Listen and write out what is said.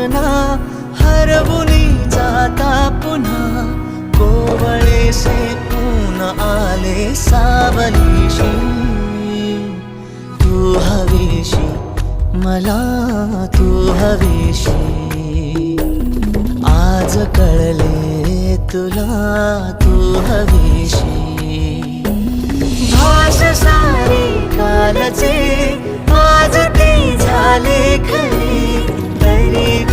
योजना हरवुनी जाता पुन्हा कोवळेसे ऊन आले सावलीशी तू हवीशी मला तू हवीशी आज कळले तुला तू हवीशी भाष सारी कालचे आज ती झाले खरी तरी